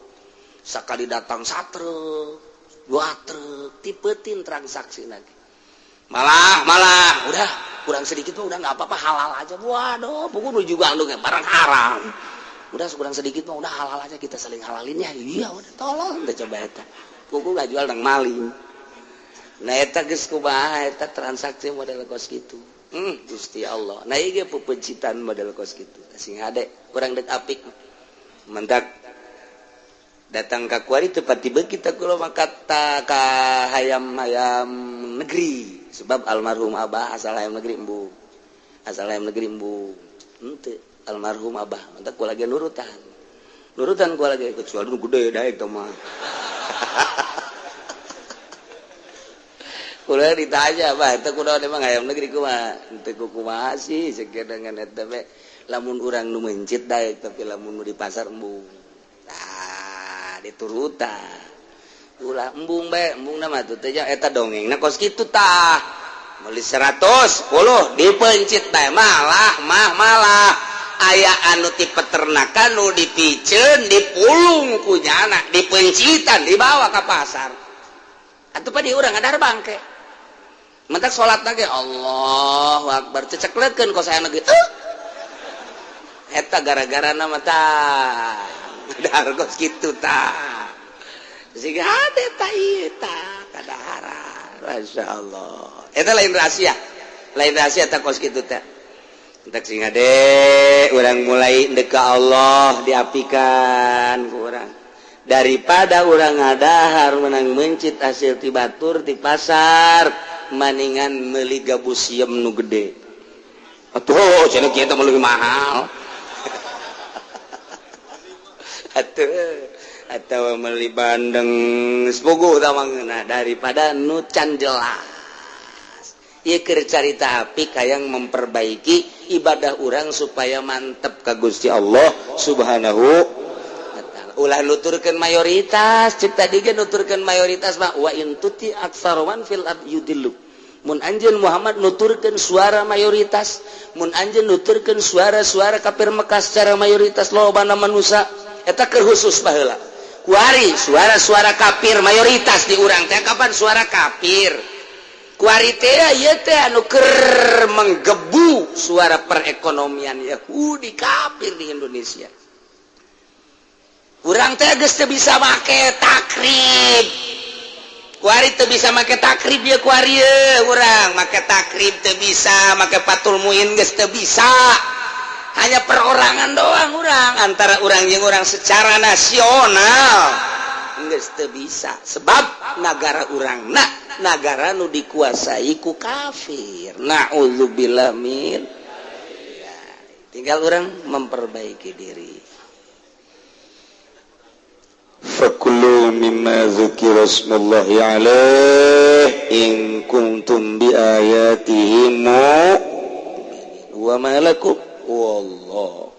sakali datang 1 truk 2 truk ti penting transaksi lagi malah udah kurang sedikit mah udah nggak apa-apa halal aja waduh pokoknya juga lu barang haram udah kurang sedikit mah udah halal aja kita saling halalin ya iya udah tolong udah coba eta kuku nggak jual nang maling. Nah eta geus kumaha eta transaksi model kos kitu. Gusti Allah. Nah ieu pepecitan model kos kitu. Sing ade urang dek apik. Mentak datang ka kuari teu pati beuk kita kula makata ka hayam-hayam negeri. Sebab almarhum Abah asal hayam negeri embung. Asal hayam negeri embung. Henteu almarhum Abah. Mentak kula lagi nurutan. Nurutan kula lagi kecuali nu gede daek teh mah. Kula ditanya, "Bah, eta kunaon emang hayam negeri kumaha?" Teu kumaha sih sakedangan eta we lamun urang nu mencit daek tapi lamun nu di pasar embung. Tah, diturutan. Ulah embung bae, embungna mah teu teh eta dongengna kos kitu tah. Meuli 110 dipencit bae malah aya anu ti peternakan nu dipiceun dipulung ku nyana dipencitan dibawa ka pasar. Atuh pa di urang adar bangke. Mentak sholat lagi Allahu Akbar ceceklekeun kos aya negeri eta gara-gara nama tah dar kos kitu tah siga hade tah ieu tah kadaharan masyaallah eta lain rahasia tah kos kitu teh entek sing ade urang mulai endek ka Allah diapikan ku urang daripada urang ngadahar menang mencit hasil ti batur di pasar maningan meuli gabusiem nu gede. Atuh, cenah kieu teh meuli mahal. Atawa meuli bandeng sepugu tamangna daripada nu can jelas. Ieu keur carita apik hayang memperbaiki ibadah urang supaya mantep ka Gusti Allah Subhanahu wa taala. Ulah nuturkeun mayoritas, cek tadi ge nuturkeun mayoritas mah wa in tuti aktsaroman fil ard yudillu. Mun anjeun Muhammad nuturkeun suara mayoritas, mun anjeun nuturkeun suara-suara kafir Mekah secara mayoritas lobana manusia, eta keur khusus baheula. Kuari suara-suara kafir mayoritas di urang teh kapan suara kafir. Kuari teh ieu teh anu keur menggebu suara perekonomian Yahudi kafir di Indonesia. Urang teh geus teu bisa make takrib. Kuari teu bisa make takrib ya kuari urang make takrib teu bisa make patul muin geus teu bisa hanya perorangan doang urang antara urang jeung urang secara nasional geus teu bisa sebab nagara urang nagara nu dikuasai ku kafir naudzubillah min ya, tinggal urang memperbaiki diri. Fakulu mimma dzukira smullahi alaih in kuntum bi ayatihi mu'minin wa ma lakum wallahu